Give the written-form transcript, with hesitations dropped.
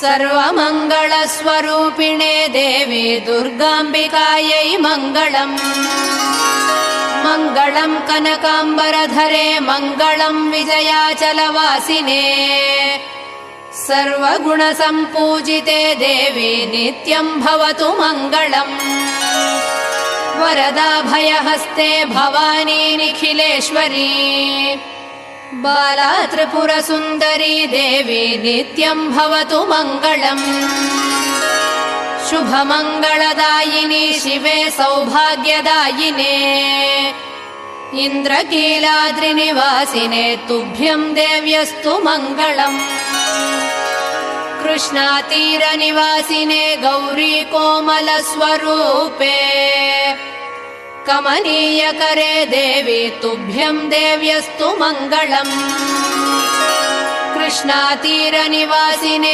सर्वमङ्गलस्वरूपिणे देवी दुर्गाम्बिकायै मङ्गलम्। मङ्गलम् कनकाम्बरधरे मङ्गलम् विजयाचलवासिने सर्वगुणसम्पूजिते देवी नित्यम् भवतु मङ्गलम्। वरदाभयहस्ते भवानी निखिलेश्वरी बाला त्रिपुरसुन्दरी देवी नित्यम् भवतु मङ्गलम्। शुभमङ्गलदायिनी शिवे सौभाग्यदायिने इन्द्रकीलाद्रिनिवासिने तुभ्यम् देव्यस्तु मङ्गलम्। कृष्णातीरनिवासिने गौरी कोमलस्वरूपे कमनीयकरे देवी तुभ्यम् देव्यस्तु मङ्गलम्। कृष्णातीरनिवासिने